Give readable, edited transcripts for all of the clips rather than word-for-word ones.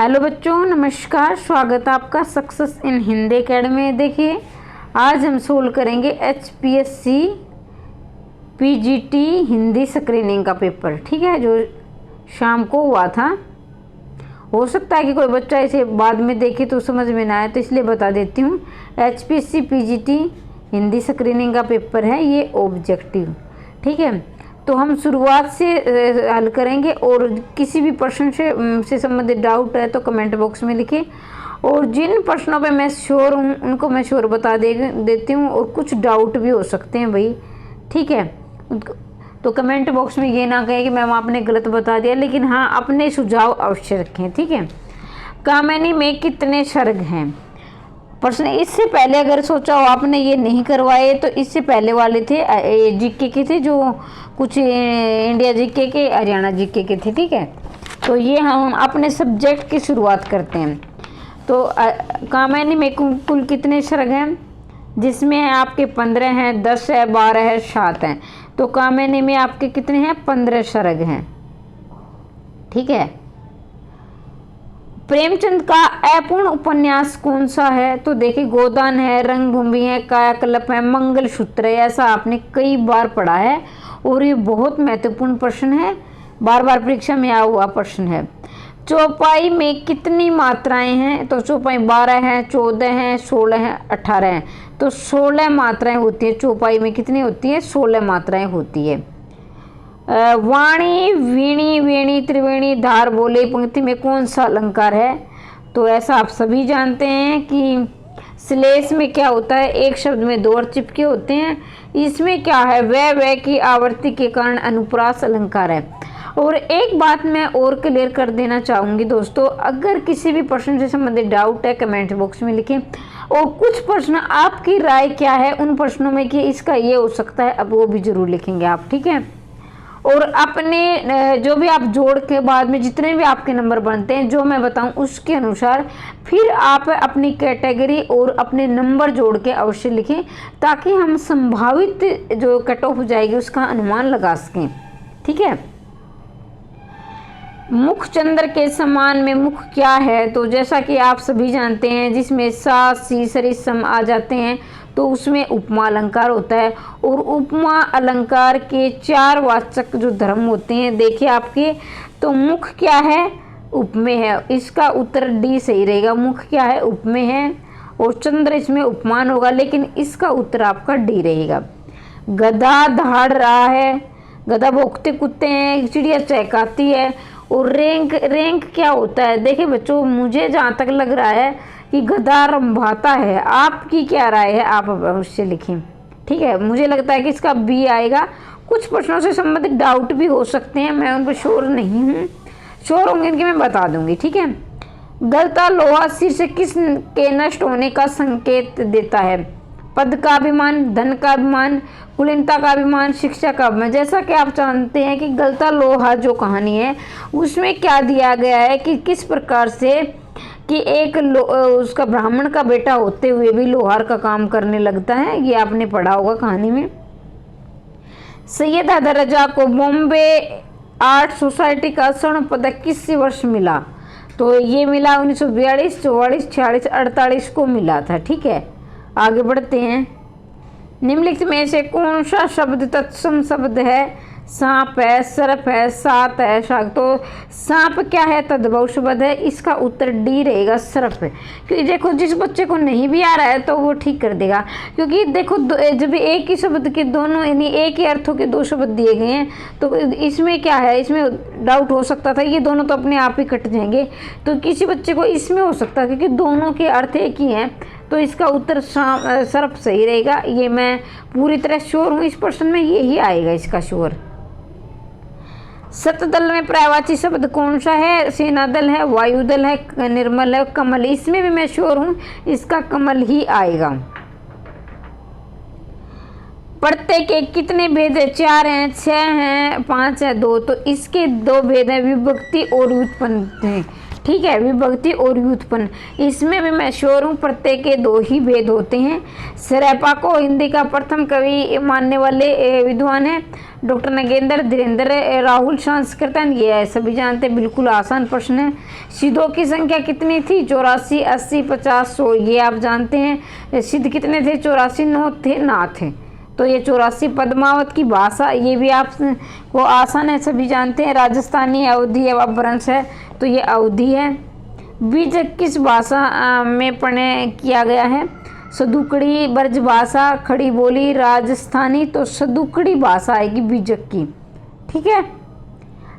Hello बच्चों, नमस्कार। स्वागत है आपका सक्सेस इन हिंदी एकेडमी में। देखिए, आज हम सोल्व करेंगे HPSC PGT हिंदी स्क्रीनिंग का पेपर। ठीक है, जो शाम को हुआ था। हो सकता है कि कोई बच्चा इसे बाद में देखे तो समझ में ना आए, तो इसलिए बता देती हूँ। HPSC PGT हिंदी स्क्रीनिंग का पेपर है ये ऑब्जेक्टिव। ठीक है, तो हम शुरुआत से हल करेंगे और किसी भी प्रश्न से संबंधित डाउट है तो कमेंट बॉक्स में लिखें। और जिन प्रश्नों पे मैं श्योर हूँ उनको मैं श्योर बता देती हूँ, और कुछ डाउट भी हो सकते हैं भाई। ठीक है, तो कमेंट बॉक्स में ये ना कहें कि मैम आपने गलत बता दिया, लेकिन हाँ अपने सुझाव अवश्य रखें। ठीक है, कामिनी में कितने सर्ग हैं? प्रश्न इससे पहले अगर सोचा हो आपने ये नहीं करवाए तो इससे पहले वाले थे जीके के थे, जो कुछ इंडिया जीके के, हरियाणा जीके के थे। ठीक है, तो ये हम अपने सब्जेक्ट की शुरुआत करते हैं। तो कामिनी में कुल कितने सर्ग हैं? जिसमें आपके 15 हैं, 10 है, 12 है, 7 हैं। तो कामिनी में आपके कितने हैं? 15 सर्ग हैं। ठीक है, प्रेमचंद का अपूर्ण उपन्यास कौन सा है? तो देखिए, गोदान है, रंगभूमि है, कायाकल्प है, मंगलसूत्र है। ऐसा आपने कई बार पढ़ा है और ये बहुत महत्वपूर्ण प्रश्न है, बार बार परीक्षा में आया हुआ प्रश्न है। चौपाई में कितनी मात्राएं हैं? तो चौपाई 12 हैं, 14 हैं, 16 हैं, 18 हैं। तो 16 मात्राएं होती है चौपाई में। कितनी होती है? 16 मात्राएं होती है। वाणी, वीणी, वेणी, त्रिवेणी, धार, बोले पंक्ति में कौन सा अलंकार है? तो ऐसा आप सभी जानते हैं कि श्लेष में क्या होता है, एक शब्द में 2 अर्थ चिपके होते हैं। इसमें क्या है? वह की आवृत्ति के कारण अनुप्रास अलंकार है। और एक बात मैं और क्लियर कर देना चाहूँगी दोस्तों, अगर किसी भी प्रश्न से संबंधित डाउट है कमेंट बॉक्स में लिखें। और कुछ प्रश्न आपकी राय क्या है उन प्रश्नों में कि इसका ये हो सकता है, अब वो भी जरूर लिखेंगे आप। ठीक है, और अपने जो भी आप जोड़ के बाद में जितने भी आपके नंबर बनते हैं, जो मैं बताऊं उसके अनुसार फिर आप अपनी कैटेगरी और अपने नंबर जोड़ के अवश्य लिखें, ताकि हम संभावित जो कट ऑफ हो जाएगी उसका अनुमान लगा सकें। ठीक है, मुख चंद्र के समान में मुख क्या है? तो जैसा कि आप सभी जानते हैं, जिसमें सा, सी, सरी, सम आ जाते हैं तो उसमें उपमा अलंकार होता है। और उपमा अलंकार के 4 वाचक जो धर्म होते हैं देखिए आपके, तो मुख क्या है? उपमेय है। इसका उत्तर डी सही रहेगा। मुख क्या है? उपमेय है, और चंद्र इसमें उपमान होगा, लेकिन इसका उत्तर आपका डी रहेगा। गधा दहाड़ रहा है, गधा भौंकते कुत्ते हैं, चिड़िया चहकाती है। और रैंक क्या होता है? देखिए बच्चों, मुझे जहाँ तक लग रहा है कि गधा रंभाता है। आपकी क्या राय है? आप अवश्य लिखें। ठीक है, मुझे लगता है कि इसका बी आएगा। कुछ प्रश्नों से संबंधित डाउट भी हो सकते हैं, मैं उन पर श्योर नहीं हूँ। श्योर होंगे इनके मैं बता दूंगी। ठीक है, गलता लोहा सिर से किस के नष्ट होने का संकेत देता है? पद का अभिमान, धन का अभिमान, कुलीनता का अभिमान, शिक्षा का अभिमान। जैसा कि आप जानते हैं कि गलता लोहा जो कहानी है उसमें क्या दिया गया है कि किस प्रकार से कि एक उसका ब्राह्मण का बेटा होते हुए भी लोहार का काम करने लगता है। ये आपने पढ़ा होगा कहानी में। सैयद हैदर रजा को बॉम्बे आर्ट सोसाइटी का स्वर्ण पदक किस वर्ष मिला? तो ये मिला 1942, 44, 46, 48 को मिला था। ठीक है, आगे बढ़ते हैं। निम्नलिखित में से कौन सा शब्द तत्सम शब्द है? सांप है, सर्प है, सात है, शाक। तो सांप क्या है? तद्भव शब्द है। इसका उत्तर डी रहेगा, सर्प है। क्योंकि देखो, जिस बच्चे को नहीं भी आ रहा है तो वो ठीक कर देगा, क्योंकि देखो जब एक ही शब्द के दोनों यानी एक ही अर्थों के 2 शब्द दिए गए हैं तो इसमें क्या है, इसमें डाउट हो सकता था ये दोनों तो अपने आप ही कट जाएंगे। तो किसी बच्चे को इसमें हो सकता है क्योंकि दोनों के अर्थ एक ही हैं, तो इसका उत्तर सर्प सही रहेगा। ये मैं पूरी तरह श्योर हूँ, इस प्रश्न में यही आएगा इसका श्योर। सतदल में पर्यायवाची शब्द कौन सा है? सेना दल है, वायुदल है, निर्मल है, कमल। इसमें भी मैं श्योर हूँ, इसका कमल ही आएगा। प्रत्येक के कितने भेद है? 4 हैं, 6 हैं, 5 है, 2। तो इसके 2 भेद हैं, विभक्ति और व्युत्पन्न। ठीक है, विभक्ति और व्युत्पन्न। इसमें भी मैं श्योर हूँ प्रत्येक के 2 ही भेद होते हैं। सरेपा को हिंदी का प्रथम कवि मानने वाले विद्वान है डॉक्टर नगेंद्र धीरेन्द्र राहुल संस्कृतन। ये सभी जानते हैं, बिल्कुल आसान प्रश्न है। सिद्धों की संख्या कितनी थी? 84, 80, 50, 100। ये आप जानते हैं। सिद्ध कितने थे? 84। नौ थे, ना थे। तो ये 84। पद्मावत की भाषा, ये भी आप वो आसान है, सभी जानते हैं। राजस्थानी, अवधी है, अपभ्रंश है, तो ये अवधी है। बीजक किस भाषा में पढ़ने किया गया है? सदुकड़ी, ब्रज भाषा, खड़ी बोली, राजस्थानी। तो सदुकड़ी भाषा आएगी बीजक की। ठीक है।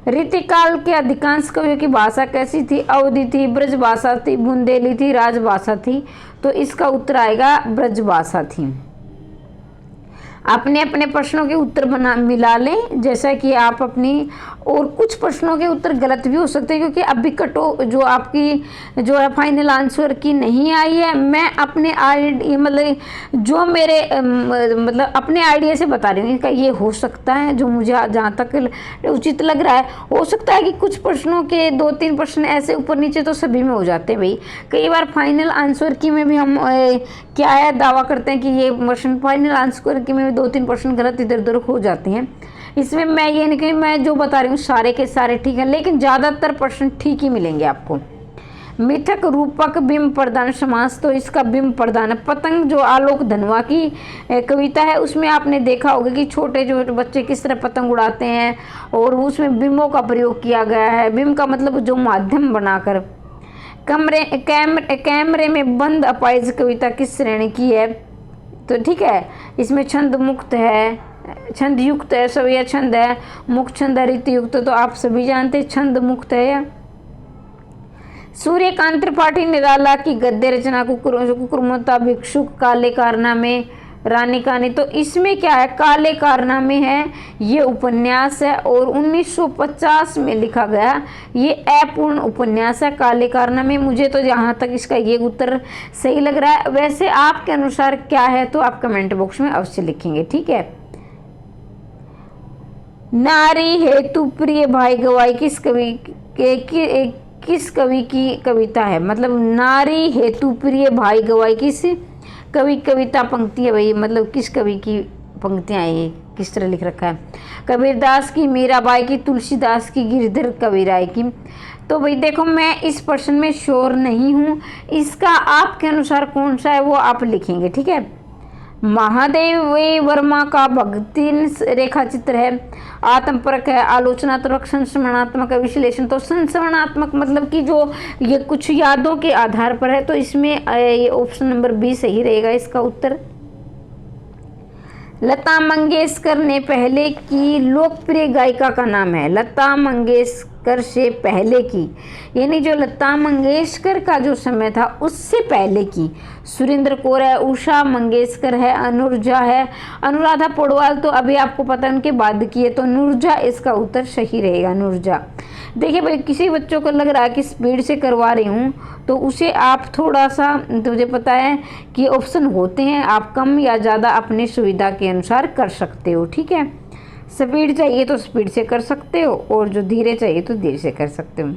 रीतिकाल के अधिकांश कवियों की भाषा कैसी थी? अवधी थी, ब्रज भाषा थी, बुंदेली थी, राजभाषा थी। तो इसका उत्तर आएगा ब्रज भाषा थी। अपने अपने प्रश्नों के उत्तर मिला लें, जैसा कि आप अपनी, और कुछ प्रश्नों के उत्तर गलत भी हो सकते हैं, क्योंकि अभी कटो जो आपकी जो है फाइनल आंसर की नहीं आई है। मैं अपने मतलब जो मेरे मतलब अपने आइडिया से बता रही हूँ कि ये हो सकता है, जो मुझे जहाँ तक उचित लग रहा है। हो सकता है कि कुछ प्रश्नों के 2-3 प्रश्न ऐसे ऊपर नीचे तो सभी में हो जाते हैं भाई। कई बार फाइनल आंसर की में भी हम क्या है दावा करते हैं कि ये प्रश्न फाइनल आंसर की में 2-3 प्रश्न गलत इधर उधर हो जाते हैं। इसमें मैं ये नहीं कि मैं जो बता रही हूँ सारे के सारे ठीक है, लेकिन ज़्यादातर प्रश्न ठीक ही मिलेंगे आपको। मिथक, रूपक, बिंब प्रधान समास। तो इसका बिंब प्रधान है। पतंग जो आलोक धनवा की कविता है, उसमें आपने देखा होगा कि छोटे छोटे बच्चे किस तरह पतंग उड़ाते हैं, और उसमें बिंबों का प्रयोग किया गया है। बिंब का मतलब जो माध्यम बनाकर। कैमरे में बंद अपाइज कविता किस श्रेणी की है? तो ठीक है, इसमें छंद मुक्त है, छंद युक्त है, सवैया छंद है, मुक्त छंद है, रीति युक्त। तो आप सभी जानते हैं छंद मुक्त है। सूर्यकांत त्रिपाठी निराला की गद्य रचना कुकुरमुत्ता, भिक्षुक, काले कारनामे, रानी कहानी। तो इसमें क्या है? काले कारनामे है, ये उपन्यास है और 1950 में लिखा गया। ये अपूर्ण उपन्यास है काले कारनामे। मुझे तो जहाँ तक इसका ये उत्तर सही लग रहा है। वैसे आपके अनुसार क्या है तो आप कमेंट बॉक्स में अवश्य लिखेंगे। ठीक है। नारी हेतु प्रिय भाई गवाई किस कवि किस कवि की कविता है? मतलब नारी हेतु प्रिय भाई गवाई किस कवि कविता पंक्ति है भाई? मतलब किस कवि की पंक्तियां हैं? ये किस तरह लिख रखा है? कबीरदास की, मीराबाई की, तुलसीदास की, गिरिधर कविराय की। तो भाई देखो, मैं इस प्रश्न में श्योर नहीं हूँ। इसका आपके अनुसार कौन सा है वो आप लिखेंगे। ठीक है। महादेव वर्मा का भक्ति रेखा चित्र है, आत्मपरक है, आलोचनात्मक, संस्मरणात्मक, विश्लेषण। तो संस्मरणात्मक मतलब कि जो ये कुछ यादों के आधार पर है, तो इसमें ये ऑप्शन नंबर बी सही रहेगा इसका उत्तर। लता मंगेशकर ने पहले की लोकप्रिय गायिका का नाम है। लता मंगेशकर से पहले की, यानी जो लता मंगेशकर का जो समय था उससे पहले की। सुरेंद्र कौर है, उषा मंगेशकर है, अनुराधा है, अनुराधा पौडवाल तो अभी आपको पता है उनके बाद की है। तो नुरजा इसका उत्तर सही रहेगा, नुरजा। देखिए भाई, किसी बच्चों को लग रहा है कि स्पीड से करवा रही हूँ, तो उसे आप थोड़ा सा, मुझे पता है कि ऑप्शन होते हैं, आप कम या ज़्यादा अपनी सुविधा के अनुसार कर सकते हो। ठीक है। स्पीड चाहिए तो स्पीड से कर सकते हो, और जो धीरे चाहिए तो धीरे से कर सकते हो।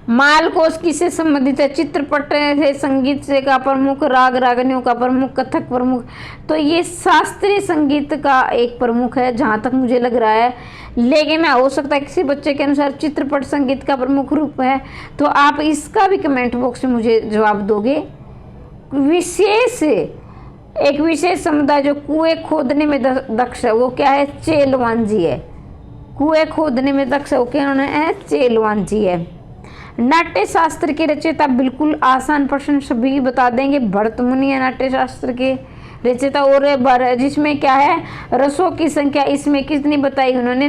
मालकोस किससे संबंधित है? चित्रपट से, संगीत से का प्रमुख, राग रागनियों का प्रमुख, कथक प्रमुख। तो ये शास्त्रीय संगीत का एक प्रमुख है जहाँ तक मुझे लग रहा है, लेकिन हो सकता है किसी बच्चे के अनुसार चित्रपट संगीत का प्रमुख रूप है। तो आप इसका भी कमेंट बॉक्स में मुझे जवाब दोगे। एक विशेष समुदाय जो कुएं खोदने में दक्ष है वो क्या है? चेलवांजी है। कुएं खोदने में दक्ष है वो क्या है? चेलवांजी है। नाट्य शास्त्र के रचयिता, बिल्कुल आसान प्रश्न सभी बता देंगे। भरत मुनि है नाट्य शास्त्र के रचयिता। और जिसमें क्या है? रसों की संख्या इसमें कितनी बताई उन्होंने?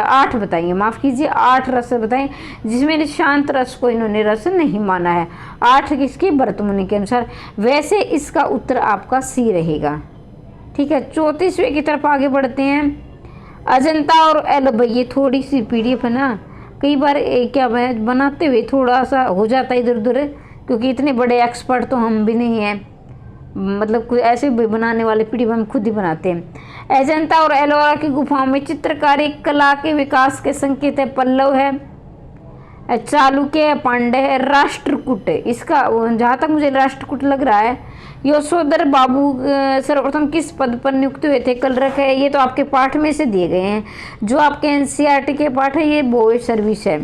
8 बताई है, माफ़ कीजिए 8 रस बताए, जिसमें शांत रस को इन्होंने रस नहीं माना है। 8 किसकी? भरत मुनि के अनुसार। वैसे इसका उत्तर आपका सी रहेगा। ठीक है। 34वें की तरफ आगे बढ़ते हैं। अजंता और एलोरा, ये थोड़ी सी PDF है ना, कई बार क्या बनाते हुए थोड़ा सा हो जाता है इधर उधर, क्योंकि इतने बड़े एक्सपर्ट तो हम भी नहीं हैं। मतलब कोई ऐसे बनाने वाले पीडीएफ हम खुद ही बनाते हैं। अजंता और एलोरा की गुफाओं में चित्रकारी कला के विकास के संकेत है। पल्लव है, चालुक्य, पांड्य है, राष्ट्रकूट। इसका जहाँ तक मुझे राष्ट्रकूट लग रहा है, यशोधर बाबू सर्वप्रथम किस पद पर नियुक्त हुए थे? कलरक है। ये तो आपके पाठ में से दिए गए हैं, जो आपके एनसीईआरटी के पाठ है, ये बॉय सर्विस है।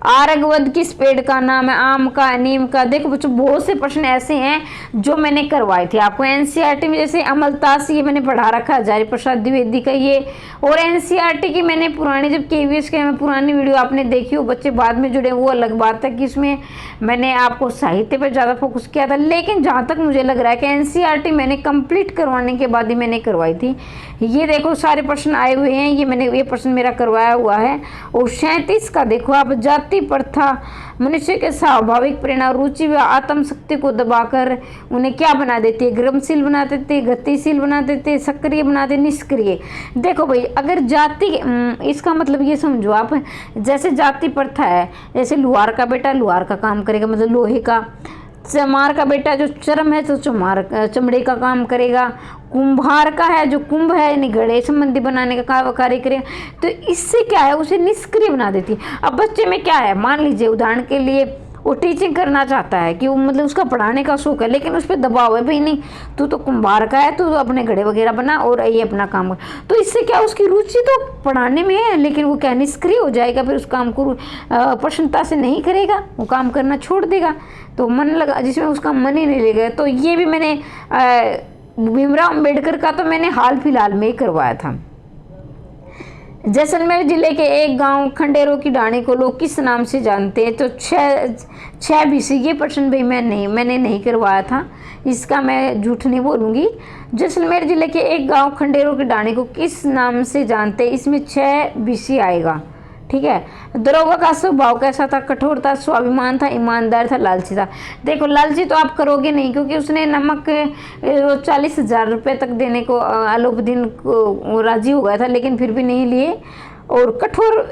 आरगवद किस पेड़ का नाम है? आम का, नीम का। देखो बच्चों, बहुत से प्रश्न ऐसे हैं जो मैंने करवाए थे आपको एनसीईआरटी में, जैसे अमलतास, ये मैंने पढ़ा रखा है, हजारी प्रसाद द्विवेदी का ये। और एनसीईआरटी की मैंने पुरानी, जब केवीएस के पुरानी वीडियो आपने देखी हो, बच्चे बाद में जुड़े, वो अलग बात है कि इसमें मैंने आपको साहित्य पर ज़्यादा फोकस किया था। लेकिन जहाँ तक मुझे लग रहा है कि एनसीईआरटी मैंने कंप्लीट करवाने के बाद ही मैंने करवाई थी। ये देखो सारे प्रश्न आए हुए हैं, ये प्रश्न मेरा करवाया हुआ है। और 37 का देखो आप, जाति प्रथा मनुष्य के स्वाभाविक प्रेरणा, रुचि व आत्म शक्ति को दबाकर उन्हें क्या बना देती है? गतिशील बना देती है, गतिशील बना देती है, सक्रिय बना देती है, निष्क्रिय। देखो भाई, अगर जाति, इसका मतलब ये समझो आप, जैसे जाति प्रथा है, जैसे लोहार का बेटा लोहार का काम करेगा, मतलब लोहे का। चमार का बेटा जो चरम है तो चमड़े का काम करेगा। कुंभार का है जो कुंभ है, यानी घड़े संबंधी बनाने का कार्य करेगा। तो इससे क्या है, उसे निष्क्रिय बना देती है। अब बच्चे में क्या है, मान लीजिए उदाहरण के लिए वो टीचिंग करना चाहता है, कि वो मतलब उसका पढ़ाने का शौक है, लेकिन उस पर दबाव है, भाई नहीं तू तो कुंभार का है, तू तो अपने घड़े वगैरह बना और ये अपना काम कर। तो इससे क्या, उसकी रुचि तो पढ़ाने में है, लेकिन वो क्या, निष्क्रिय हो जाएगा, फिर उस काम को प्रसन्नता से नहीं करेगा, वो काम करना छोड़ देगा। तो मन लगा जिसमें उसका मन ही नहीं लगेगा। तो ये भी मैंने भीमराव अम्बेडकर का तो मैंने हाल फिलहाल में ही करवाया था। जैसलमेर जिले के एक गांव खंडेरों की डाणी को लोग किस नाम से जानते हैं? तो 6 BC। ये प्रश्न भाई मैंने नहीं करवाया था, इसका मैं झूठ नहीं बोलूँगी। जैसलमेर जिले के एक गांव खंडेरों की डाणी को किस नाम से जानते हैं? इसमें 6 BC आएगा, ठीक है। दरोगा का स्वभाव कैसा था? कठोर था, स्वाभिमान था, ईमानदार था, लालची था। देखो लालची तो आप करोगे नहीं, क्योंकि उसने नमक 40,000 रुपये तक देने को अलाउद्दीन को राजी हो गया था, लेकिन फिर भी नहीं लिए। और कठोर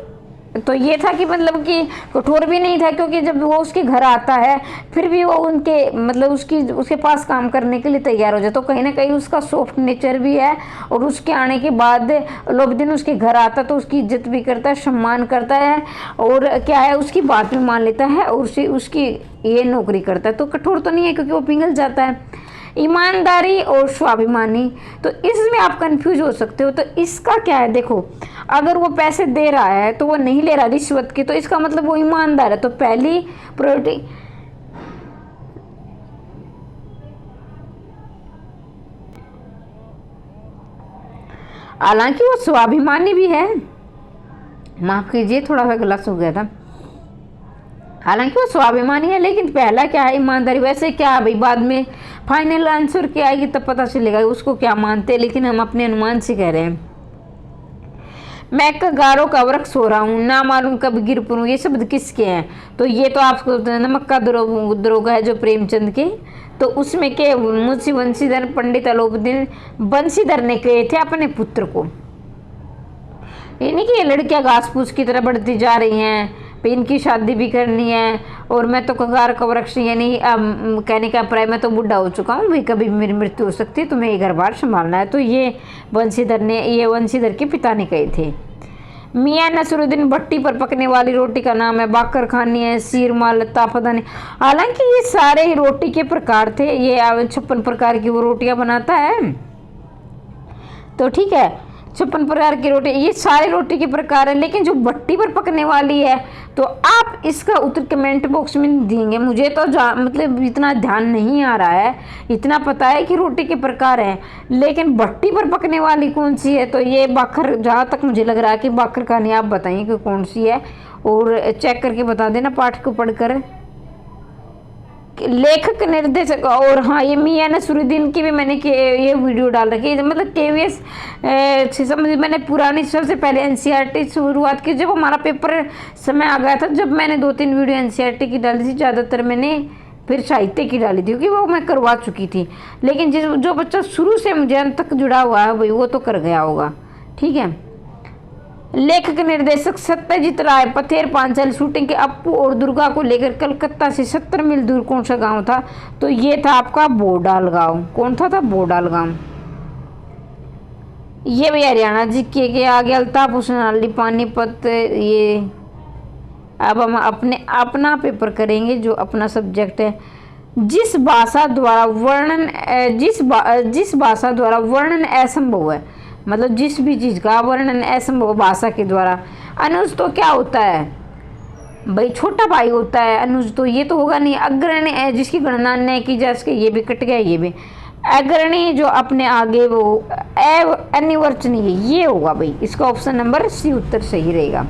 तो ये था कि मतलब कि कठोर भी नहीं था, क्योंकि जब वो उसके घर आता है फिर भी वो उनके मतलब उसके पास काम करने के लिए तैयार हो जाए। तो कहीं ना कहीं उसका सॉफ्ट नेचर भी है। और उसके आने के बाद अलाउद्दीन उसके घर आता तो उसकी इज्जत भी करता है, सम्मान करता है, और क्या है, उसकी बात भी मान लेता है, और उसकी ये नौकरी करता है। तो कठोर तो नहीं है, क्योंकि वो पिघल जाता है। ईमानदारी और स्वाभिमानी, तो इसमें आप कंफ्यूज हो सकते हो। तो इसका क्या है, देखो अगर वो पैसे दे रहा है तो वो नहीं ले रहा रिश्वत की, तो इसका मतलब वो ईमानदार है। तो पहली प्रायोरिटी, हालांकि वो स्वाभिमानी भी है, माफ कीजिए थोड़ा सा गलत हो गया था, हालांकि वो स्वाभिमानी है, लेकिन पहला क्या है, ईमानदारी। वैसे क्या है भाई, बाद में फाइनल आंसर क्या आएगी तब पता चलेगा उसको क्या मानते हैं, लेकिन हम अपने अनुमान से कह रहे हैं। मैं कगारों का वृक्ष हो रहा हूँ, ना मालूम कब गिर पड़ूं, ये शब्द किसके हैं? तो ये तो आपको नमक का दरोगा है जो प्रेमचंद के, तो उसमें के मुंशी बंशीधर पंडित अलाउद्दीन बंशीधर ने कहे थे अपने पुत्र को। ये नहीं कि ये लड़कियां घास फूस की तरह बढ़ती जा रही हैं, इनकी शादी भी करनी है, और मैं तो कगार का वृक्ष, यानी कहने का अभिप्राय मैं तो बूढ़ा हो चुका हूँ भाई, कभी मेरी मृत्यु हो सकती है, तो मैं ये घर बार संभालना है। तो ये वंशीधर के पिता ने कहे थे। मियाँ नसरुद्दीन भट्टी पर पकने वाली रोटी का नाम है? बाकर खानी है, सीरमा, लता, फदानी। हालांकि ये सारे ही रोटी के प्रकार थे, ये 56 प्रकार की वो रोटियां बनाता है, तो ठीक है 56 प्रकार की रोटी, ये सारे रोटी के प्रकार है। लेकिन जो भट्टी पर पकने वाली है, तो आप इसका उत्तर कमेंट बॉक्स में देंगे। मुझे तो मतलब इतना ध्यान नहीं आ रहा है, इतना पता है कि रोटी के प्रकार हैं, लेकिन भट्टी पर पकने वाली कौन सी है? तो ये बाखर, जहाँ तक मुझे लग रहा है कि बाखर कहानी। आप बताइए कि कौन सी है, और चेक करके बता देना पाठ को पढ़कर। लेखक निर्देशक, और हाँ ये मियाँ नसरुद्दीन की भी मैंने ये वीडियो डाल रखी है, मतलब केवीएस से समझ, मैंने पुरानी सबसे पहले एनसीईआरटी शुरुआत की, जब हमारा पेपर समय आ गया था, जब मैंने 2-3 वीडियो एनसीईआरटी की डाली थी, ज़्यादातर मैंने फिर साहित्य की डाली थी, क्योंकि वो मैं करवा चुकी थी। लेकिन जो बच्चा शुरू से मुझे अंत तक जुड़ा हुआ है भाई, वो तो कर गया होगा, ठीक है। लेखक निर्देशक सत्यजीत राय पथेर पांचाली शूटिंग के अप्पू और दुर्गा को लेकर कलकत्ता से 70 मील दूर कौन सा गांव था? तो ये था आपका बोडाल गांव। कौन था बोडाल गांव। ये भी हरियाणा जी के आगे अल्ताफ हुसैन अली पानीपत। ये अब हम अपना पेपर करेंगे जो अपना सब्जेक्ट है। जिस भाषा द्वारा वर्णन असंभव है, मतलब जिस भी चीज़ का वर्णन असंभव भाषा के द्वारा। अनुज तो क्या होता है भाई? छोटा भाई होता है अनुज, तो ये तो होगा नहीं। अग्रणी जिसकी गणना न की जा सके, ये भी कट गया। ये भी अग्रणी जो अपने आगे वो अनिवर्चनीय है, ये होगा भाई। इसका ऑप्शन नंबर सी उत्तर सही रहेगा।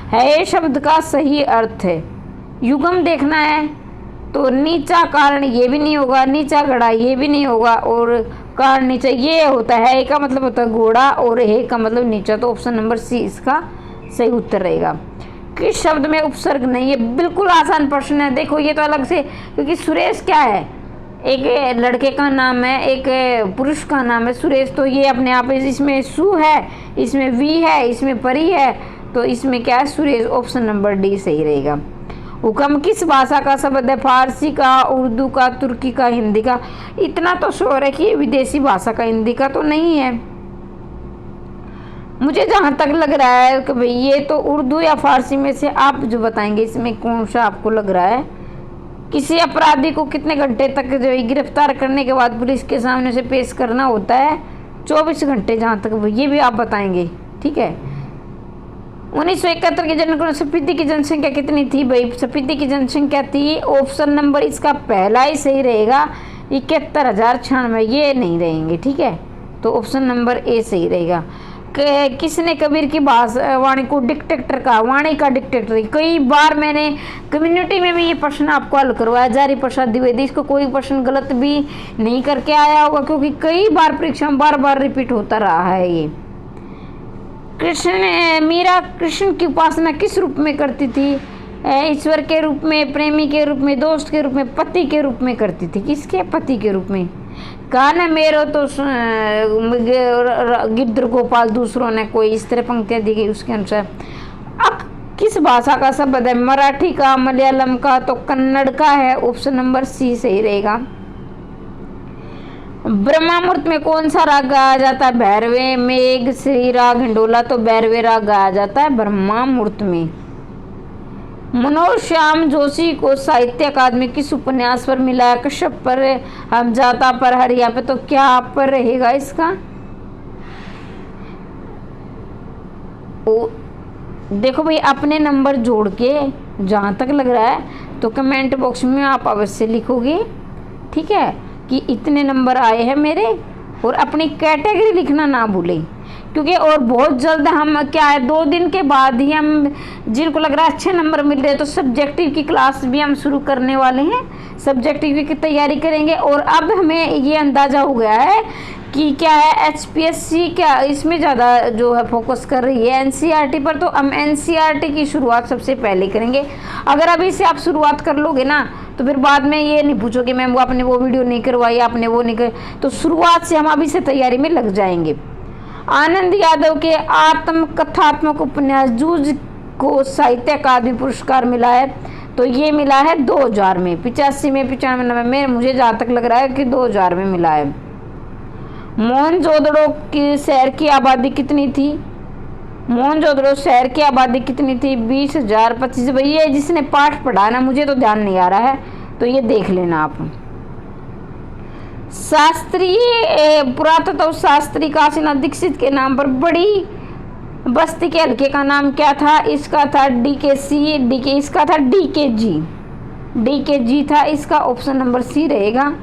है शब्द का सही अर्थ है। युगम देखना है तो नीचा कारण ये भी नहीं होगा, नीचा घड़ा ये भी नहीं होगा, और कारण नीचा ये होता है का मतलब होता है घोड़ा, और है का मतलब नीचा। तो ऑप्शन नंबर सी इसका सही उत्तर रहेगा। किस शब्द में उपसर्ग नहीं है? बिल्कुल आसान प्रश्न है। देखो ये तो अलग से, क्योंकि सुरेश क्या है? एक लड़के का नाम है, एक पुरुष का नाम है सुरेश। तो ये अपने आप इसमें सु है, इसमें वी है, इसमें परी है, तो इसमें क्या है? सुरेश। ऑप्शन नंबर डी सही रहेगा। हुक्म किस भाषा का शब्द है? फारसी का, उर्दू का, तुर्की का, हिंदी का। इतना तो श्योर है कि विदेशी भाषा का, हिंदी का तो नहीं है। मुझे जहाँ तक लग रहा है कि भाई ये तो उर्दू या फारसी में से आप जो बताएंगे इसमें कौन सा आपको लग रहा है। किसी अपराधी को कितने घंटे तक जो गिरफ्तार करने के बाद पुलिस के सामने से पेश करना होता है? 24 घंटे, जहाँ तक ये भी आप बताएंगे। ठीक है। 1971 की जनगणना स्पीति की जनसंख्या कितनी थी भाई? स्पीति की जनसंख्या थी, ऑप्शन नंबर इसका पहला ही सही रहेगा, 71,096। ये नहीं रहेंगे। ठीक है, तो ऑप्शन नंबर ए सही रहेगा। किसने कबीर की वाणी को डिक्टेटर कहा? वाणी का डिक्टेटर। कई बार मैंने कम्युनिटी में भी ये प्रश्न आपको हल करवाया, जारी प्रसाद द्विवेदी। इसको कोई प्रश्न गलत भी नहीं करके आया होगा, क्योंकि कई बार परीक्षा में बार रिपीट होता रहा है ये। मीरा कृष्ण की उपासना किस रूप में करती थी? ईश्वर के रूप में, प्रेमी के रूप में, दोस्त के रूप में, पति के रूप में करती थी। किसके? पति के रूप में। कहा न मेरो तो गिद्ध गोपाल, दूसरों ने कोई इस तरह पंक्तियां दी गई उसके अनुसार। अब किस भाषा का शब्द है? मराठी का, मलयालम का, तो कन्नड़ का है। ऑप्शन नंबर सी सही रहेगा। ब्रह्मामूर्त में कौन सा राग गाया जाता है? भैरवे, मेघ, श्री राग, हिंडोला। तो भैरवे राग गाया जाता है ब्रह्मामूर्त में। मनोज श्याम जोशी को साहित्य अकादमी किस उपन्यास पर मिला है? कश्यप पर, हम जाता पर, हरिया पे। तो क्या पर रहेगा इसका? देखो भाई, अपने नंबर जोड़ के जहाँ तक लग रहा है तो कमेंट बॉक्स में आप अवश्य लिखोगे। ठीक है, कि इतने नंबर आए हैं मेरे, और अपनी कैटेगरी लिखना ना भूलें, क्योंकि और बहुत जल्द हम क्या है 2 दिन के बाद ही हम, जिनको लग रहा है अच्छे नंबर मिल रहे हैं, तो सब्जेक्टिव की क्लास भी हम शुरू करने वाले हैं। सब्जेक्टिव की तैयारी करेंगे। और अब हमें ये अंदाज़ा हो गया है कि क्या है HPSC क्या इसमें ज़्यादा जो है फोकस कर रही है NCERT पर। तो हम NCERT की शुरुआत सबसे पहले करेंगे। अगर अभी से आप शुरुआत कर लोगे ना, तो फिर बाद में ये नहीं पूछोगे मैम वो आपने वो वीडियो नहीं करवाई, आपने वो नहीं कर। तो शुरुआत से हम अभी से तैयारी में लग जाएंगे। आनंद यादव के आत्मकथात्मक उपन्यास जूझ को साहित्य अकादमी पुरस्कार मिला है। तो ये मिला है 2000 में, 85 में, 95 में, मुझे जहाँ तक लग रहा है कि 2000 में मिला है। मोहनजोदड़ो की शहर की आबादी कितनी थी? मोहनजोदड़ो शहर की आबादी कितनी थी? 20,000, 25। भैया जिसने पाठ पढ़ा ना, मुझे तो ध्यान नहीं आ रहा है, तो ये देख लेना आप। शास्त्रीय पुरातत्व शास्त्री काशीनाथ दीक्षित के नाम पर बड़ी बस्ती के हल्के का नाम क्या था? इसका था DKC, इसका था DKG था इसका। ऑप्शन नंबर सी रहेगा।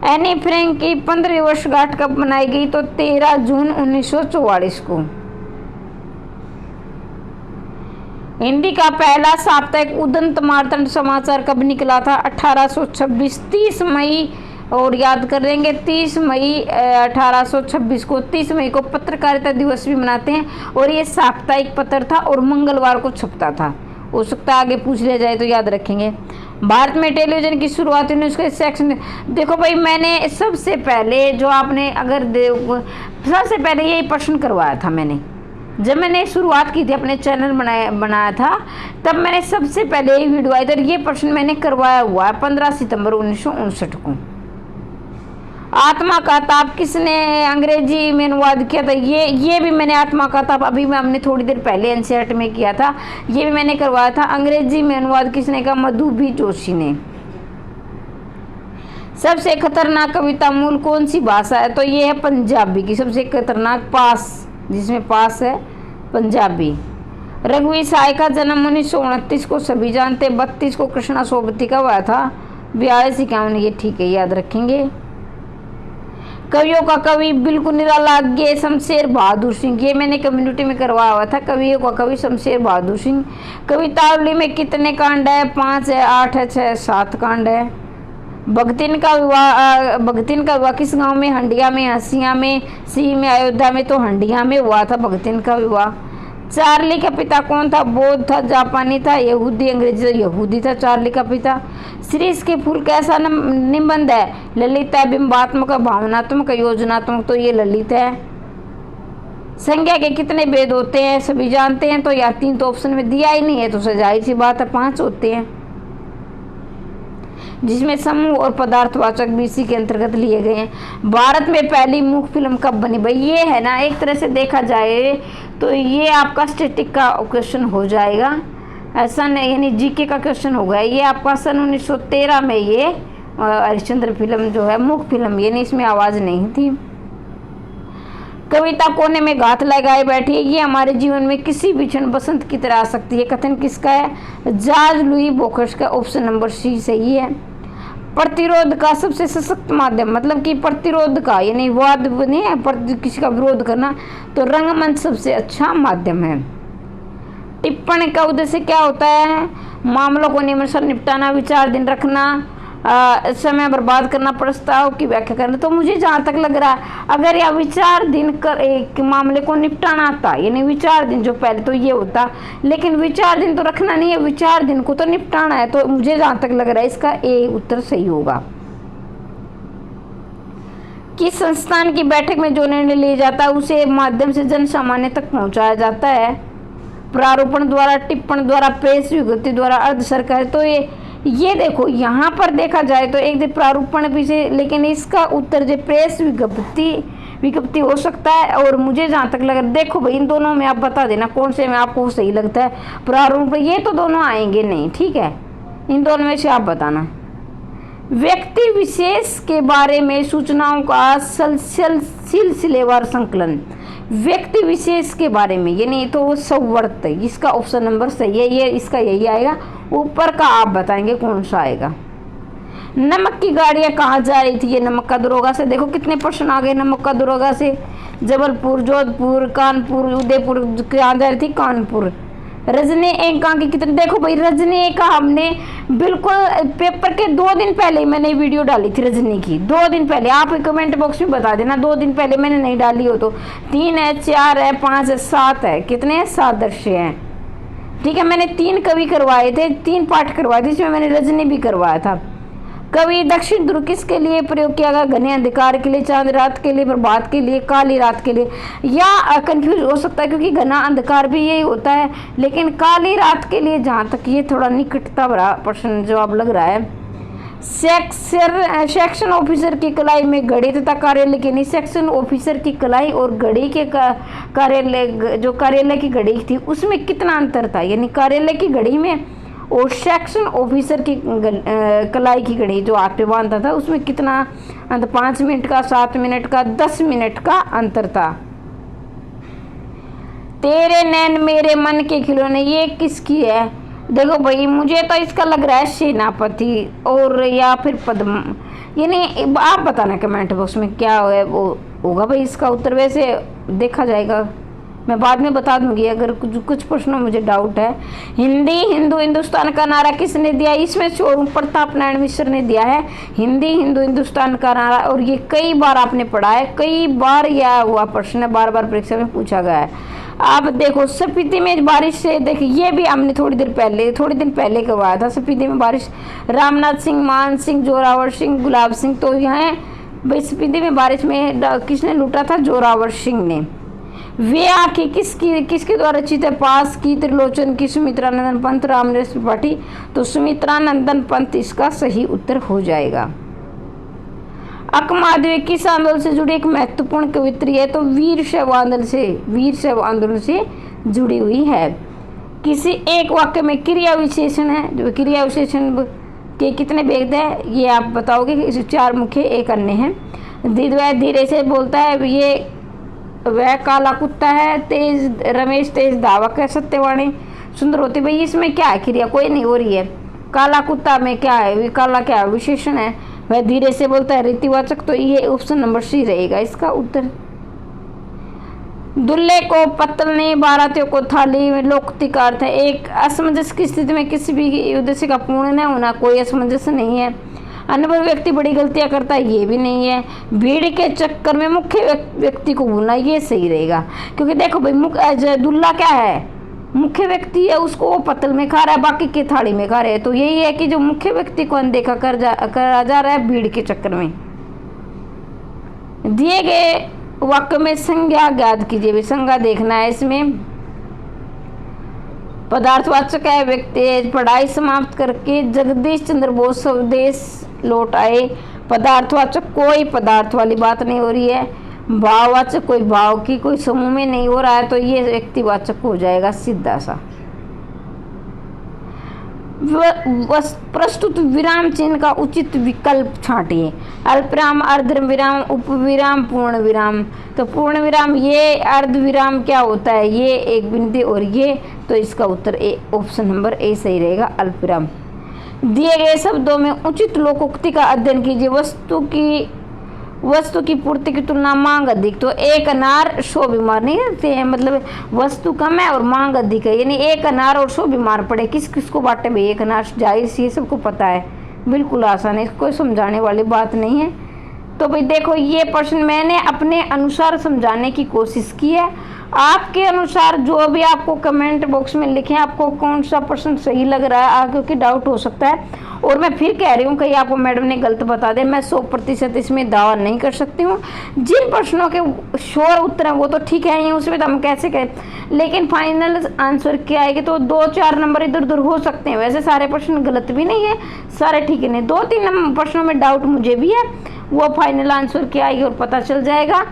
एनी फ्रैंक की 15वीं वर्षगांठ कब मनाई गई? तो 13 जून 1944 को। हिंदी का पहला साप्ताहिक उदंत मार्तंड समाचार कब निकला था? 1826, 30 मई। और याद करेंगे 30 मई 1826 को। 30 मई को पत्रकारिता दिवस भी मनाते हैं, और ये साप्ताहिक पत्र था और मंगलवार को छपता था। हो सकता है आगे पूछ लिया जाए तो याद रखेंगे। भारत में टेलीविजन की शुरुआत हुई उसके सेक्शन। देखो भाई, मैंने सबसे पहले जो आपने अगर सबसे पहले यही प्रश्न करवाया था मैंने, जब मैंने शुरुआत की थी अपने चैनल बनाया था, तब मैंने सबसे पहले ये वीडियो आई थी। ये प्रश्न मैंने करवाया हुआ है 15 सितंबर 1959 को। आत्मा का ताप किसने अंग्रेजी में अनुवाद किया था? ये भी मैंने आत्मा का ताप अभी मैं हमने थोड़ी देर पहले एनसीईआरटी में किया था, ये भी मैंने करवाया था। अंग्रेजी में अनुवाद किसने किया? मधु बी जोशी ने। सबसे खतरनाक कविता मूल कौन सी भाषा है? तो ये है पंजाबी की। सबसे खतरनाक पास, जिसमें पास है पंजाबी। रघुवीर सहाय का जन्म 1929 को सभी जानते। 32 को कृष्णा सोबती का हुआ था। 42 51, ये ठीक है, याद रखेंगे। कवियों का कवि बिल्कुल निराला, ये शमशेर बहादुर सिंह। ये मैंने कम्युनिटी में करवाया हुआ था। कवियों का कवि शमशेर बहादुर सिंह। कवितावली में कितने कांड है? 5 है, 8 है, 6 7 कांड है। भगतिन का विवाह किस गांव में? हंडिया में, हंसिया में, सी में, अयोध्या में। तो हंडिया में हुआ था भगतिन का विवाह। चार्ली का पिता कौन था? बौद्ध था, जापानी था, यहूदी, अंग्रेजी यहूदी था चार्ली का पिता। शीर्ष के फूल कैसा निबंध है? ललित है, बिंबात्मक, भावनात्मक, योजनात्मक। तो ये ललित है। संख्या के कितने भेद होते हैं? सभी जानते हैं। तो या 3 तो ऑप्शन में दिया ही नहीं है, तो जाहिर सी बात है 5 होते हैं, जिसमें समूह और पदार्थवाचक भी इसी के अंतर्गत लिए गए हैं। भारत में पहली मूक फिल्म कब बनी? भाई ये है ना, एक तरह से देखा जाए तो ये आपका स्टैटिक का क्वेश्चन हो जाएगा, ऐसा नहीं, यानी जीके का क्वेश्चन हो गया। ये आपका सन 1913 में ये हरिश्चंद्र फिल्म जो है मूक फिल्म, यानी इसमें आवाज़ नहीं थी। कविता कोने में घात लगाए बैठी है, ये हमारे जीवन में किसी भी क्षण बसंत की तरह आ सकती है। कथन किसका है? जॉर्ज लुई बोकर्स का। ऑप्शन नंबर सी सही है। प्रतिरोध का सबसे सशक्त माध्यम, मतलब कि प्रतिरोध का, यानी वाद नहीं है, किसी का विरोध करना, तो रंगमंच सबसे अच्छा माध्यम है। टिप्पणी का उद्देश्य क्या होता है? मामलों को नियमानुसार निपटाना, विचाराधीन रखना, समय बर्बाद करना, प्रस्ताव की व्याख्या करना। तो मुझे जहाँ तक लग रहा है, अगर यह विचाराधीन कर एक मामले को निपटाना था, यानी विचाराधीन जो पहले तो ये होता, लेकिन विचाराधीन तो रखना नहीं है, विचाराधीन को तो निपटाना है। तो मुझे जहाँ तक लग रहा है इसका ए उत्तर सही होगा। किस संस्थान की बैठक में जो निर्णय लिया जाता है उसे माध्यम से जन सामान्य तक पहुँचाया जाता है? प्रारूपण द्वारा, टिप्पण द्वारा, प्रेस विज्ञप्ति द्वारा, अर्ध सरकारी। तो ये देखो यहाँ पर देखा जाए तो एक दिन प्रारूपण भी से, लेकिन इसका उत्तर जो प्रेस विज्ञप्ति हो सकता है। और मुझे जहाँ तक लग रहा है, देखो भाई इन दोनों में आप बता देना कौन से में आपको सही लगता है। प्रारूपण, ये तो दोनों आएंगे नहीं, ठीक है, इन दोनों में से आप बताना। व्यक्ति विशेष के बारे में सूचनाओं का सिलसिलेवार संकलन, व्यक्ति विशेष के बारे में, यानी तो वो संवर्त, इसका ऑप्शन नंबर सही है, ये इसका यही आएगा। ऊपर का आप बताएंगे कौन सा आएगा। नमक की गाड़ियां कहाँ जा रही थी? ये नमक का दरोगा से। देखो कितने प्रश्न आ गए नमक का दरोगा से। जबलपुर, जोधपुर, कानपुर, उदयपुर, कहाँ जा रही थी? कानपुर। रजनी एका की कितने? देखो भाई रजनी एका हमने बिल्कुल पेपर के 2 दिन पहले ही मैंने वीडियो डाली थी रजनी की, 2 दिन पहले। आप कमेंट बॉक्स में बता देना 2 दिन पहले मैंने नहीं डाली हो तो। 3 है, 4 है, 5 है, 7 है, कितने हैं? 7 दृश्य हैं, ठीक है। मैंने 3 कवि करवाए थे, 3 पाठ करवाए थे, इसमें मैंने रजनी भी करवाया था। कवि दक्षिण ध्रुव किसके लिए प्रयोग किया गया? घने अंधकार के लिए, चांद रात के लिए, प्रभात के लिए, काली रात के लिए। या कंफ्यूज हो सकता है क्योंकि घना अंधकार भी यही होता है, लेकिन काली रात के लिए जहाँ तक ये थोड़ा निकटता भरा प्रश्न जवाब लग रहा है। सेक्शन ऑफिसर की कलाई में घड़ी तथा कार्यालय की, नहीं, सेक्शन ऑफिसर की कलाई और घड़ी के कार्यालय, जो कार्यालय की घड़ी थी उसमें कितना अंतर था? यानी कार्यालय की घड़ी में और सेक्शन ऑफिसर की कलाई की घड़ी जो हाथ पे बांधता था उसमें कितना अंतर? 5 मिनट का, 7 मिनट का, 10 मिनट का अंतर था। तेरे नैन मेरे मन के खिलौने, ये किसकी है? देखो भाई मुझे तो इसका लग रहा है सेनापति और या फिर पद्म, यानी आप बताना कमेंट बॉक्स में क्या है वो होगा भाई इसका उत्तर। वैसे देखा जाएगा, मैं बाद में बता दूंगी अगर कुछ प्रश्नों मुझे डाउट है। हिंदी हिंदू हिंदुस्तान का नारा किसने दिया? इसमें शोरूम प्रताप नारायण मिश्र ने दिया है हिंदी हिंदू हिंदुस्तान का नारा, और ये कई बार आपने पढ़ा है, कई बार यह हुआ प्रश्न है, बार बार परीक्षा में पूछा गया है। आप देखो स्पीति में बारिश से, देखिए ये भी हमने थोड़ी दिन पहले करवाया था। स्पीति में बारिश, रामनाथ सिंह, मान सिंह, जोरावर सिंह, गुलाब सिंह। तो यहाँ भाई स्पीति में बारिश में किसने लूटा था? जोरावर सिंह ने। वे आंखें किसके द्वारा रचित है? पास की, त्रिलोचन की, सुमित्रानंदन पंत, रामदास त्रिपाठी। तो सुमित्रानंदन पंत इसका सही उत्तर हो जाएगा। अकमादेवी किस आंदोलन से जुड़ी एक महत्वपूर्ण कवित्री है? तो वीर शैव आंदोलन से जुड़ी हुई है। किसी एक वाक्य में क्रिया विशेषण है, जो क्रिया विशेषण के कितने भेद है ये आप बताओगे। 4 मुख्य, 1 अन्य है। वह धीरे से बोलता है, ये वह काला कुत्ता है। तेज रमेश तेज धावक है। सत्यवाणी सुंदर होती। भाई इसमें क्या है? क्रिया कोई नहीं हो रही है। काला कुत्ता में क्या है? काला क्या है? विशेषण है। वह धीरे से बोलता है रीतिवाचक। तो ये ऑप्शन नंबर सी रहेगा इसका उत्तर। दुल्हे को पत्तल ने, बारातियों को थाली में लोकोक्ति का अर्थ है एक असमंजस की स्थिति में किसी भी उद्देश्य का पूर्ण न होना, कोई असमंजस नहीं है। अनुभवी व्यक्ति बड़ी गलतियां करता है, ये भी नहीं है। भीड़ के चक्कर में मुख्य व्यक्ति को भूलना, ये सही रहेगा। क्योंकि देखो भाई दुल्हा क्या है? मुख्य व्यक्ति है, उसको वो पत्तल में खा रहा है, बाकी के थाली में खा रहे हैं। तो यही है कि जो मुख्य व्यक्ति को अनदेखा करा जा रहा है भीड़ के चक्कर में। दिए गए वाक्य में संज्ञा ज्ञात कीजिए। भी संज्ञा देखना है इसमें। पदार्थवाचक है, व्यक्ति पढ़ाई समाप्त करके जगदीश चंद्र बोस स्वदेश लौट आए। पदार्थवाचक कोई पदार्थ वाली बात नहीं हो रही है। भाववाचक कोई भाव की कोई समूह में नहीं हो रहा है, तो ये व्यक्तिवाचक हो जाएगा सीधा सा। प्रस्तुत विराम चिन्ह का उचित विकल्प छांटिए। अल्पविराम, अर्धविराम, उपविराम, पूर्ण विराम। तो पूर्ण विराम, ये अर्ध विराम क्या होता है? ये एक बिंदु और ये, तो इसका उत्तर ऑप्शन नंबर ए सही रहेगा, अल्पविराम। दिए गए शब्दों में उचित लोकोक्ति का अध्ययन कीजिए। वस्तु की पूर्ति की तुलना मांग अधिक। तो एक अनार 100 बीमार नहीं रहते हैं, मतलब वस्तु कम है और मांग अधिक है, यानी एक अनार और 100 बीमार पड़े। किस को बांटे भाई? एक अनार, जाहिर सी सबको पता है, बिल्कुल आसान है, कोई समझाने वाली बात नहीं है। तो भाई देखो ये प्रश्न मैंने अपने अनुसार समझाने की कोशिश की है। आपके अनुसार जो भी आपको कमेंट बॉक्स में लिखें, आपको कौन सा प्रश्न सही लग रहा है, क्योंकि डाउट हो सकता है। और मैं फिर कह रही हूँ कहीं आपको मैडम ने गलत बता दे, मैं 100% इसमें दावा नहीं कर सकती हूँ। जिन प्रश्नों के श्योर उत्तर हैं वो तो ठीक है ही, उसमें तो हम कैसे कहें, लेकिन फाइनल आंसर क्या आएगी तो 2-4 नंबर इधर उधर हो सकते हैं। वैसे सारे प्रश्न गलत भी नहीं है, सारे ठीक है नहीं। 2-3 प्रश्नों में डाउट मुझे भी है, वो फाइनल आंसर क्या आएगी और पता चल जाएगा।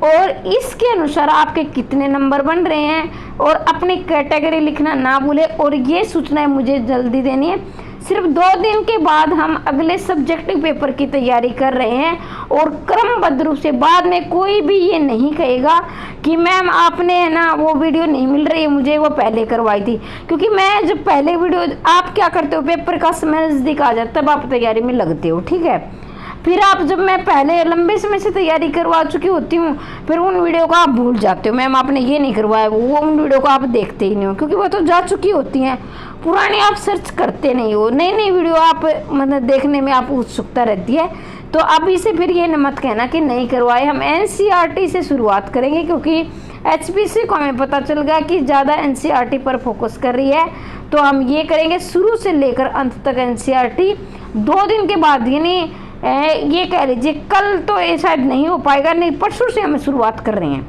और इसके अनुसार आपके कितने नंबर बन रहे हैं, और अपनी कैटेगरी लिखना ना भूले। और ये सूचनाएं मुझे जल्दी देनी है। सिर्फ 2 दिन के बाद हम अगले सब्जेक्टिव पेपर की तैयारी कर रहे हैं, और क्रमबद्ध रूप से। बाद में कोई भी ये नहीं कहेगा कि मैम आपने है ना वो वीडियो नहीं मिल रही है मुझे, वो पहले करवाई थी। क्योंकि मैं जब पहले वीडियो, आप क्या करते हो, पेपर का समय नज़दीक आ जाता है तब आप तैयारी में लगते हो, ठीक है। फिर आप जब मैं पहले लंबे समय से तैयारी करवा चुकी होती हूँ, फिर उन वीडियो को आप भूल जाते हो, मैम आपने ये नहीं करवाया, वो उन वीडियो को आप देखते ही नहीं हो, क्योंकि वो तो जा चुकी होती हैं। पुरानी आप सर्च करते नहीं हो, नई वीडियो आप मतलब देखने में आप उत्सुकता रहती है। तो अभी से फिर ये मत कहना कि नहीं करवाए। हम NCERT से शुरुआत करेंगे, क्योंकि HPC को हमें पता चल गया कि ज़्यादा NCERT पर फोकस कर रही है। तो हम ये करेंगे शुरू से लेकर अंत तक NCERT। 2 दिन के बाद, यानी ये कह लीजिए कल तो ये शायद नहीं हो पाएगा, नहीं परसों से हम शुरुआत कर रहे हैं,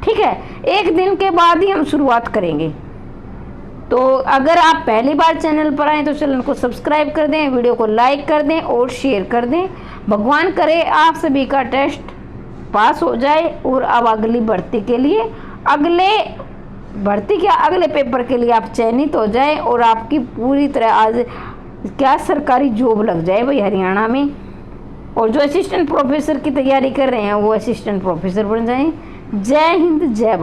ठीक है। 1 दिन के बाद ही हम शुरुआत करेंगे। तो अगर आप पहली बार चैनल पर आए तो चैनल को सब्सक्राइब कर दें, वीडियो को लाइक कर दें और शेयर कर दें। भगवान करे आप सभी का टेस्ट पास हो जाए, और अब अगली भर्ती के लिए, अगले पेपर के लिए आप चयनित हो जाए, और आपकी पूरी तरह आज क्या सरकारी जॉब लग जाए भाई हरियाणा में। और जो असिस्टेंट प्रोफेसर की तैयारी कर रहे हैं वो असिस्टेंट प्रोफेसर बन जाएं। जय हिंद, जय भारत।